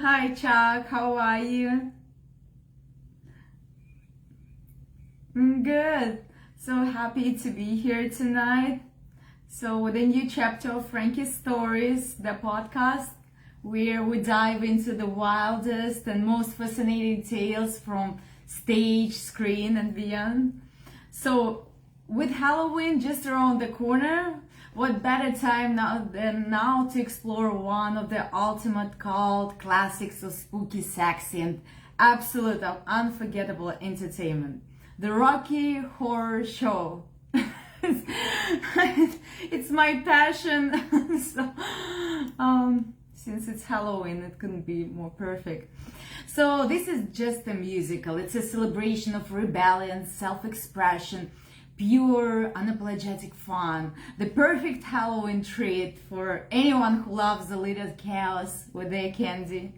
Hi Chuck, how are you? Good. So happy to be here tonight. So with a new chapter of Frankie's Stories, the podcast, where we dive into the wildest and most fascinating tales from stage, screen, and beyond. So with Halloween just around the corner, what better time than now to explore one of the ultimate cult classics of spooky, sexy, and absolute unforgettable entertainment, the Rocky Horror Show. It's my passion. So, since it's Halloween, it couldn't be more perfect. So this is just a musical. It's a celebration of rebellion, self-expression, pure, unapologetic fun. The perfect Halloween treat for anyone who loves a little chaos with their candy.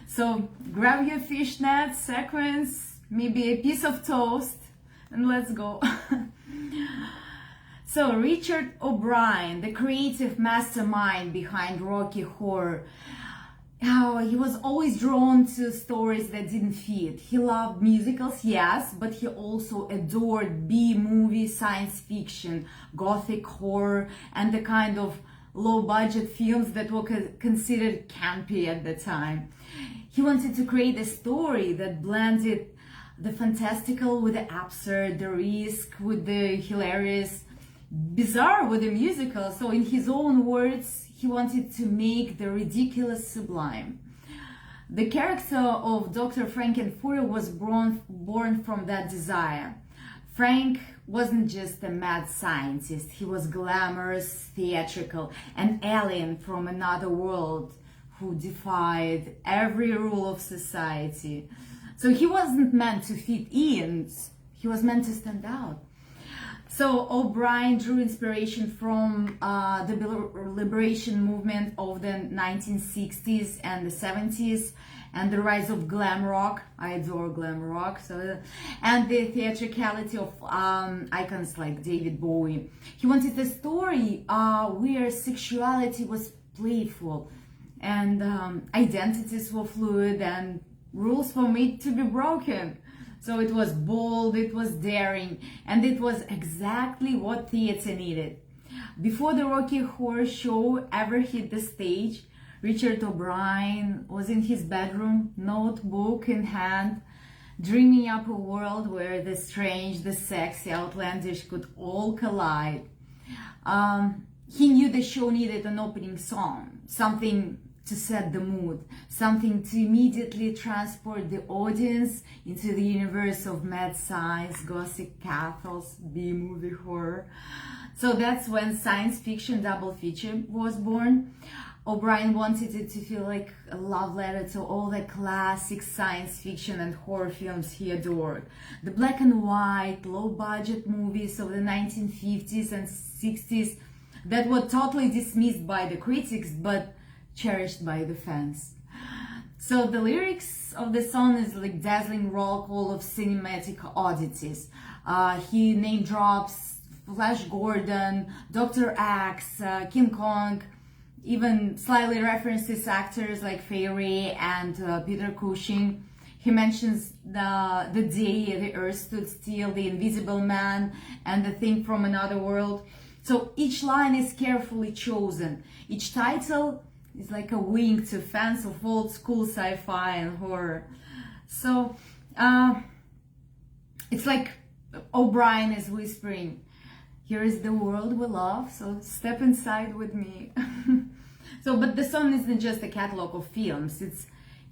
So grab your fishnets, sequins, maybe a piece of toast, and let's go. So Richard O'Brien, the creative mastermind behind Rocky Horror, he was always drawn to stories that didn't fit. He loved musicals, yes, but he also adored B-movie, science fiction, gothic horror, and the kind of low-budget films that were considered campy at the time. He wanted to create a story that blended the fantastical with the absurd, the risk with the hilarious, bizarre with the musical. So in his own words, he wanted to make the ridiculous sublime. The character of Dr. Frankenfurter was born from that desire. Frank wasn't just a mad scientist, he was glamorous, theatrical, an alien from another world who defied every rule of society. So he wasn't meant to fit in, he was meant to stand out. So O'Brien drew inspiration from the liberation movement of the 1960s and the 70s and the rise of glam rock. I adore glam rock. And the theatricality of icons like David Bowie. He wanted a story where sexuality was playful and identities were fluid and rules were made to be broken. So it was bold, it was daring, and it was exactly what theater needed. Before the Rocky Horror Show ever hit the stage, Richard O'Brien was in his bedroom, notebook in hand, dreaming up a world where the strange, the sexy, outlandish could all collide. He knew the show needed an opening song, something to set the mood, something to immediately transport the audience into the universe of mad science, gothic cathos, B-movie horror. So that's when science fiction double feature was born. O'Brien wanted it to feel like a love letter to all the classic science fiction and horror films he adored. The black and white, low-budget movies of the 1950s and 60s that were totally dismissed by the critics, but cherished by the fans. So the lyrics of the song is like dazzling roll call of cinematic oddities. He name drops Flash Gordon, Dr. Axe, King Kong, even slightly references actors like Fairy and Peter Cushing. He mentions the day the earth stood still, the invisible man, and the thing from another world. So each line is carefully chosen. Each title is like a wink to fans of old school sci-fi and horror. So it's like O'Brien is whispering, here is the world we love, so step inside with me. But the song isn't just a catalog of films, it's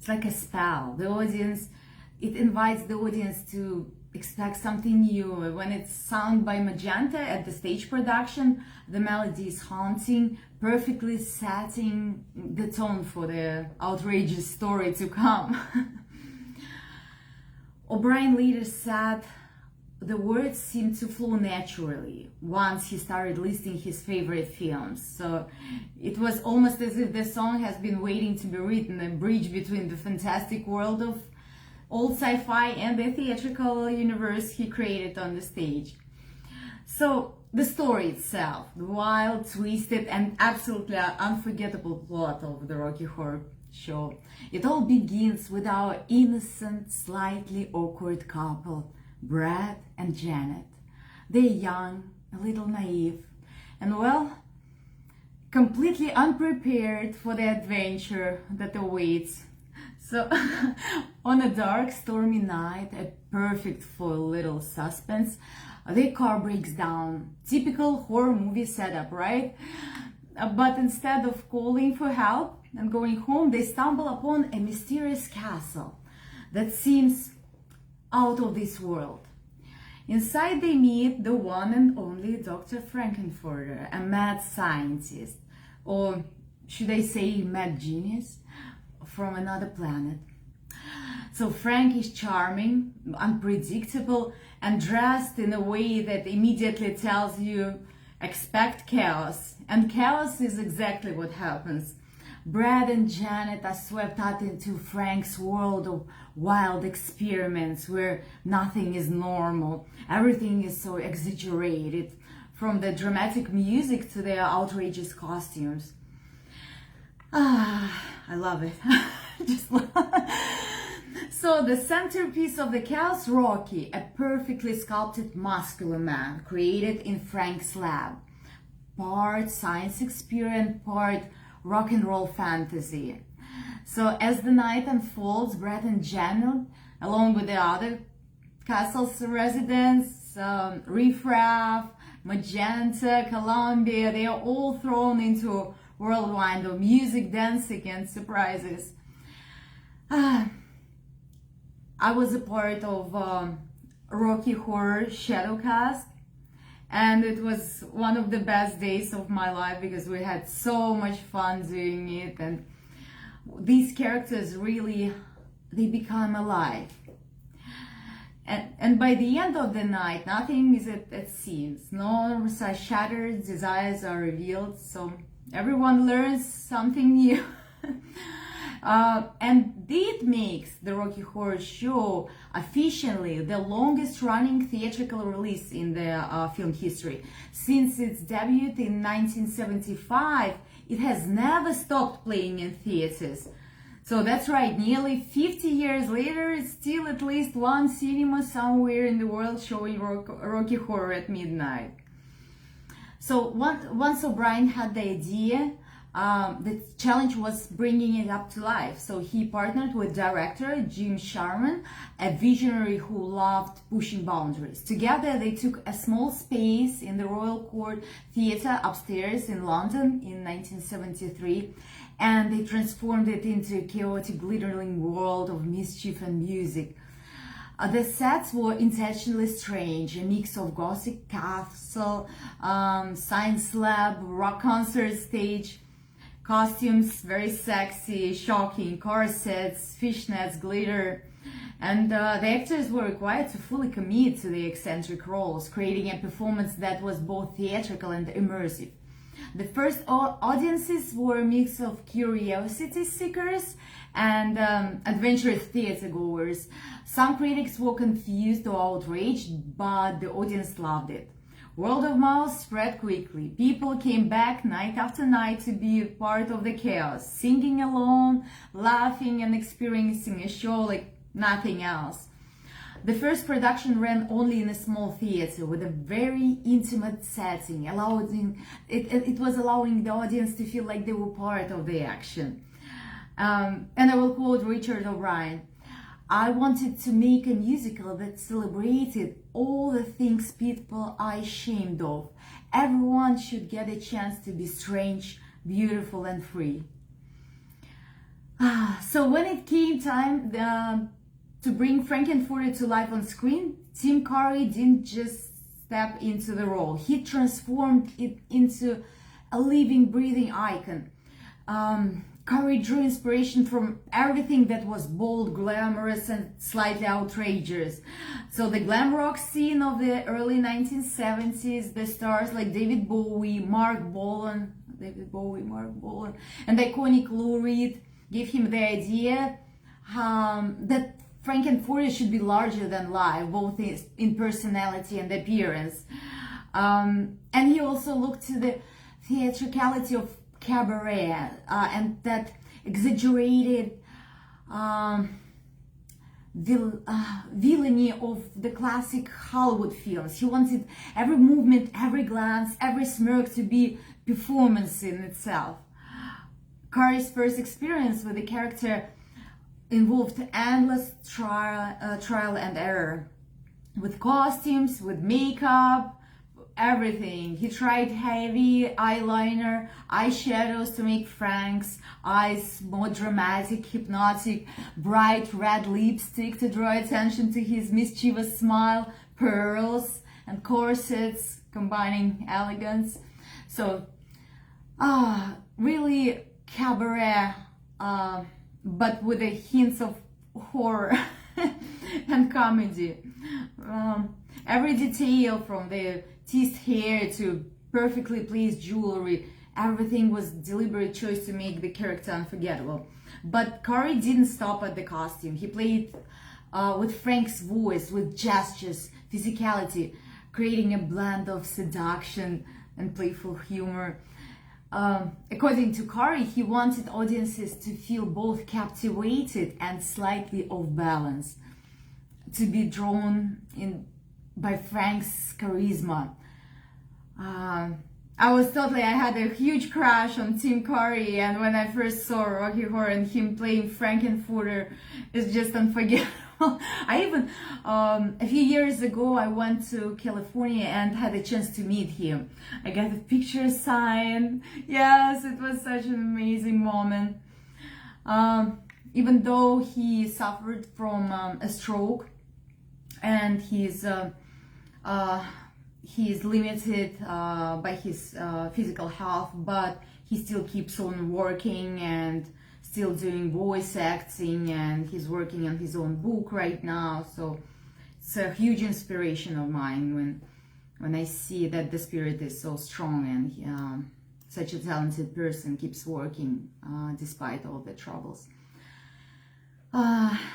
like a spell. It invites the audience to expect something new. When it's sung by Magenta at the stage production, the melody is haunting, perfectly setting the tone for the outrageous story to come. O'Brien later said the words seemed to flow naturally once he started listing his favorite films. So it was almost as if the song has been waiting to be written, a bridge between the fantastic world of old sci-fi and the theatrical universe he created on the stage. So the story itself, the wild, twisted, and absolutely unforgettable plot of the Rocky Horror show. It all begins with our innocent, slightly awkward couple, Brad and Janet. They're young, a little naive, and well, completely unprepared for the adventure that awaits. So, on a dark, stormy night, perfect for a little suspense, their car breaks down. Typical horror movie setup, right? But instead of calling for help and going home, they stumble upon a mysterious castle that seems out of this world. Inside they meet the one and only Dr. Frankenfurter, a mad scientist, or should I say mad genius, from another planet. So Frank is charming, unpredictable, and dressed in a way that immediately tells you, expect chaos. And chaos is exactly what happens. Brad and Janet are swept out into Frank's world of wild experiments where nothing is normal. Everything is so exaggerated, from the dramatic music to their outrageous costumes. I love it. Just love it. So the centerpiece of the chaos, Rocky, a perfectly sculpted muscular man created in Frank's lab. Part science experiment, part rock and roll fantasy. So as the night unfolds, Brad and Janet, along with the other castle's residents, Riffraff, Magenta, Columbia, they are all thrown into a whirlwind of music, dancing, and surprises. I was a part of Rocky Horror Shadowcast, and it was one of the best days of my life because we had so much fun doing it, and these characters really, they become alive. And by the end of the night, nothing is it seems. No shattered desires are revealed, so everyone learns something new. And it makes the Rocky Horror Show officially the longest running theatrical release in the film history. Since its debut in 1975, it has never stopped playing in theaters. So that's right, nearly 50 years later, it's still at least one cinema somewhere in the world showing Rocky Horror at midnight. So once O'Brien had the idea, the challenge was bringing it up to life. So he partnered with director Jim Sharman, a visionary who loved pushing boundaries. Together, they took a small space in the Royal Court Theatre upstairs in London in 1973, and they transformed it into a chaotic, glittering world of mischief and music. The sets were intentionally strange, a mix of gothic castle, science lab, rock concert stage, costumes very sexy, shocking, corsets, fishnets, glitter, and the actors were required to fully commit to the eccentric roles, creating a performance that was both theatrical and immersive. The first audiences were a mix of curiosity seekers and adventurous theater goers. Some critics were confused or outraged, but the audience loved it. Word of mouth spread quickly. People came back night after night to be part of the chaos, singing along, laughing, and experiencing a show like nothing else. The first production ran only in a small theater with a very intimate setting, it was allowing the audience to feel like they were part of the action. And I will quote Richard O'Brien: "I wanted to make a musical that celebrated all the things people are ashamed of. Everyone should get a chance to be strange, beautiful, and free." So when it came time to bring Frankenfurter to life on screen, Tim Curry didn't just step into the role. He transformed it into a living, breathing icon. Curry drew inspiration from everything that was bold, glamorous, and slightly outrageous. So the glam rock scene of the early 1970s, the stars like David Bowie, Mark Bolan, and the iconic Lou Reed gave him the idea that Frankenfurter should be larger than life, both in personality and appearance. And he also looked to the theatricality of cabaret, and that exaggerated villainy of the classic Hollywood films. He wanted every movement, every glance, every smirk to be performance in itself. Curry's first experience with the character involved endless trial and error. With costumes, with makeup, everything. He tried heavy eyeliner, eyeshadows to make Frank's eyes more dramatic, hypnotic, bright red lipstick to draw attention to his mischievous smile, pearls and corsets combining elegance. So, really cabaret, but with a hint of horror and comedy. Every detail, from the teased hair to perfectly placed jewelry, everything was a deliberate choice to make the character unforgettable. But Curry didn't stop at the costume. He played with Frank's voice, with gestures, physicality, creating a blend of seduction and playful humor. According to Curry, he wanted audiences to feel both captivated and slightly off balance, to be drawn in by Frank's charisma. I had a huge crush on Tim Curry, and when I first saw Rocky Horror and him playing Frankenfurter, it's just unforgettable. I even, a few years ago, I went to California and had a chance to meet him. I got a picture signed. Yes, it was such an amazing moment. Even though he suffered from a stroke, and he's limited by his physical health, but he still keeps on working and still doing voice acting, and he's working on his own book right now. So it's a huge inspiration of mine when I see that the spirit is so strong and such a talented person keeps working despite all the troubles.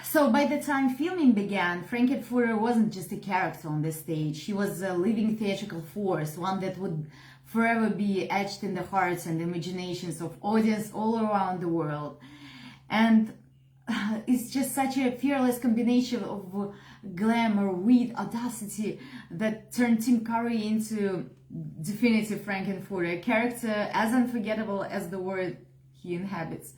So by the time filming began, Frankenfurter wasn't just a character on the stage. He was a living theatrical force, one that would forever be etched in the hearts and imaginations of audience all around the world. And it's just such a fearless combination of glamour, wit, audacity that turned Tim Curry into definitive Frankenfurter, a character as unforgettable as the world he inhabits.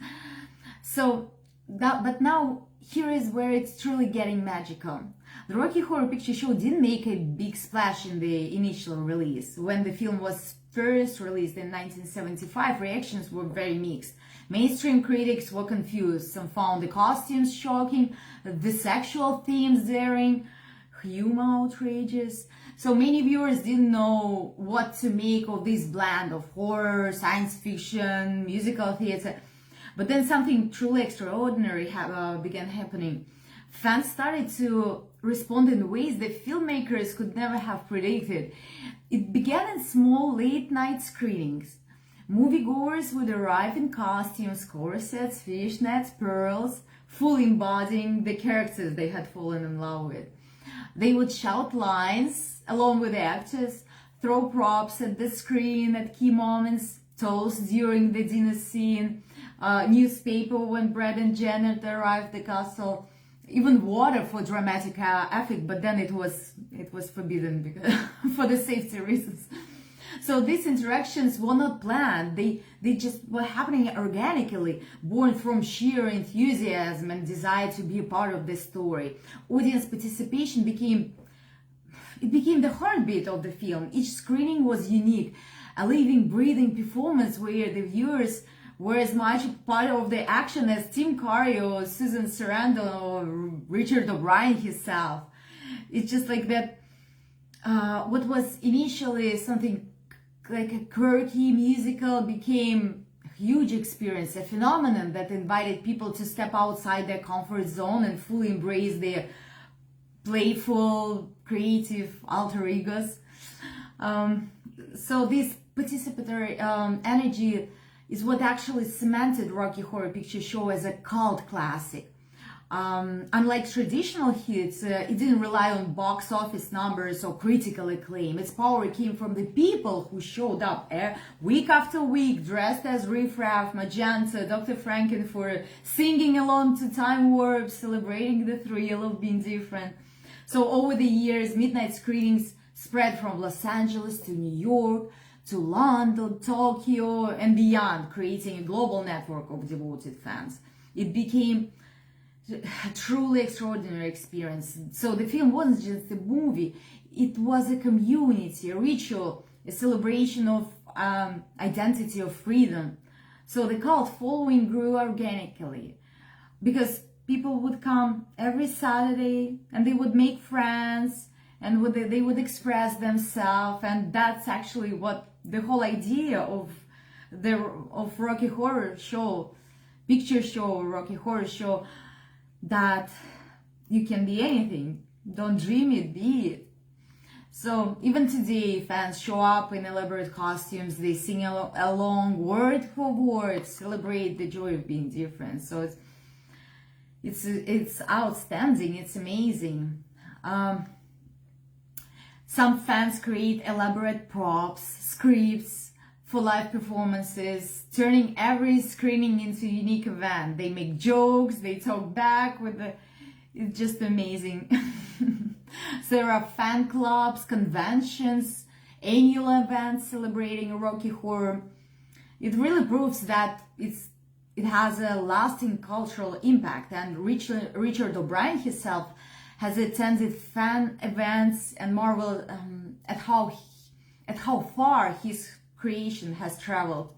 But now, here is where it's truly getting magical. The Rocky Horror Picture Show didn't make a big splash in the initial release. When the film was first released in 1975, reactions were very mixed. Mainstream critics were confused. Some found the costumes shocking, the sexual themes daring, humor outrageous. So many viewers didn't know what to make of this blend of horror, science fiction, musical theater. But then something truly extraordinary began happening. Fans started to respond in ways that filmmakers could never have predicted. It began in small late-night screenings. Moviegoers would arrive in costumes, corsets, fishnets, pearls, fully embodying the characters they had fallen in love with. They would shout lines along with the actors, throw props at the screen at key moments, toast during the dinner scene, newspaper when Brad and Janet arrived at the castle, even water for dramatic effect, but then it was forbidden because for the safety reasons. So these interactions were not planned. They just were happening organically, born from sheer enthusiasm and desire to be a part of the story. Audience participation became the heartbeat of the film. Each screening was unique, a living, breathing performance where the viewers were as much part of the action as Tim Curry or Susan Sarandon or Richard O'Brien himself. It's just like that. What was initially something like a quirky musical became a huge experience, a phenomenon that invited people to step outside their comfort zone and fully embrace their playful, creative alter egos. So this participatory energy is what actually cemented Rocky Horror Picture Show as a cult classic. Unlike traditional hits, it didn't rely on box office numbers or critical acclaim. Its power came from the people who showed up week after week, dressed as Riff Raff, Magenta, Dr. Frankenfurter, singing along to Time Warp, celebrating the thrill of being different. So over the years, midnight screenings spread from Los Angeles to New York, to London, Tokyo, and beyond, creating a global network of devoted fans. It became a truly extraordinary experience. So the film wasn't just a movie, it was a community, a ritual, a celebration of identity, of freedom. So the cult following grew organically because people would come every Saturday and they would make friends and they would express themselves, and that's actually what the whole idea of Rocky Horror Show, picture show, Rocky Horror Show, that you can be anything. Don't dream it, be it. So even today, fans show up in elaborate costumes, they sing along word for word, celebrate the joy of being different. So it's outstanding, it's amazing. Some fans create elaborate props, scripts for live performances, turning every screening into a unique event. They make jokes, they talk back it's just amazing. So there are fan clubs, conventions, annual events celebrating Rocky Horror. It really proves that it has a lasting cultural impact, and Richard O'Brien himself has attended fan events and marveled at how far his creation has traveled.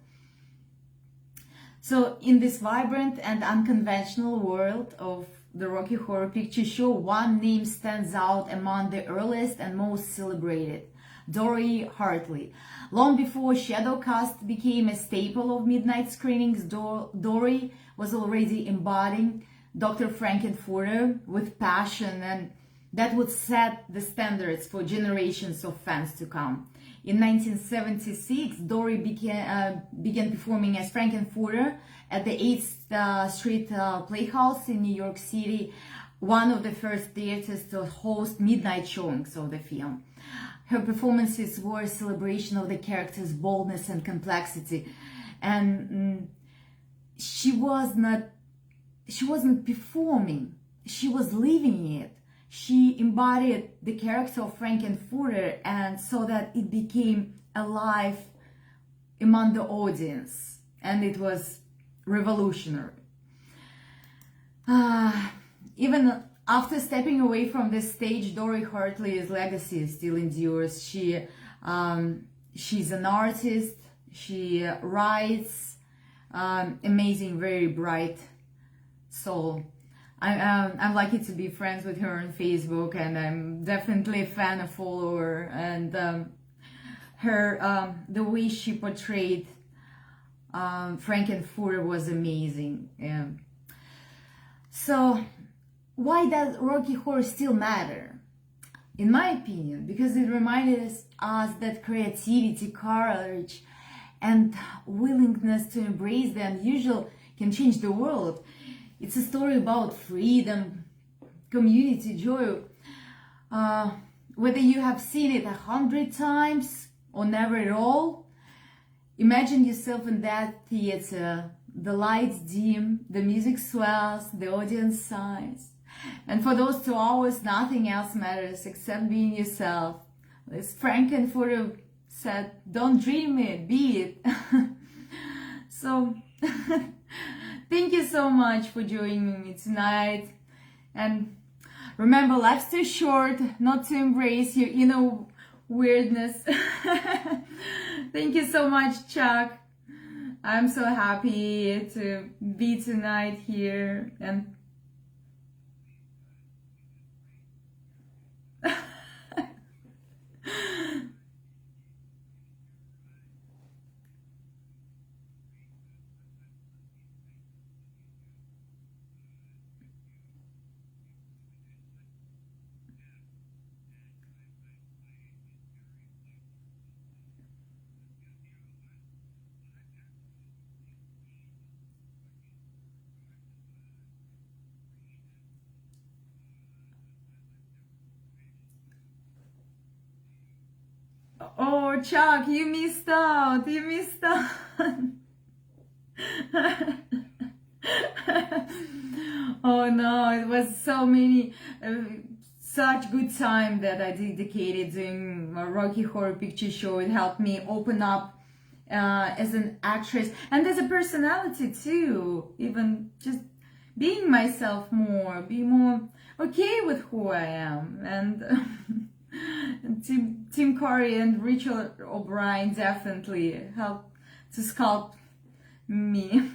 So in this vibrant and unconventional world of the Rocky Horror Picture Show, one name stands out among the earliest and most celebrated: Dory Hartley. Long before Shadowcast became a staple of midnight screenings, Dory was already embodying Dr. Frankenfurter with passion, and that would set the standards for generations of fans to come. In 1976, Dory began performing as Frankenfurter at the 8th Street Playhouse in New York City, one of the first theaters to host midnight showings of the film. Her performances were a celebration of the character's boldness and complexity, and she wasn't performing, she was living it. She embodied the character of Frankenfurter, and so that it became alive among the audience, and it was revolutionary. Even after stepping away from the stage, Dory Hartley's legacy still endures. She's an artist, she writes, amazing, very bright soul. I'm lucky to be friends with her on Facebook, and I'm definitely a fan, a follower, and the way she portrayed Frankenfurter was amazing. Yeah. So why does Rocky Horror still matter? In my opinion, because it reminded us that creativity, courage, and willingness to embrace the unusual can change the world. It's a story about freedom, community, joy. Whether you have seen it 100 times or never at all, imagine yourself in that theater. The lights dim, the music swells, the audience sighs. And for those 2 hours, nothing else matters except being yourself. As Frankenfurter said, don't dream it, be it. So, thank you so much for joining me tonight. And remember, life's too short not to embrace your weirdness. Thank you so much, Chuck. I'm so happy to be tonight here, and Oh, Chuck, you missed out. You missed out. Oh no, it was so many, such good time that I dedicated doing a Rocky Horror Picture Show. It helped me open up as an actress and as a personality too. Even just being myself more, being more okay with who I am. And Tim Curry and Richard O'Brien definitely helped to sculpt me.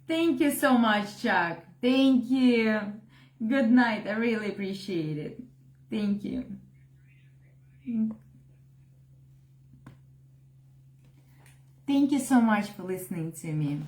Thank you so much, Chuck. Thank you. Good night. I really appreciate it. Thank you. Thank you so much for listening to me.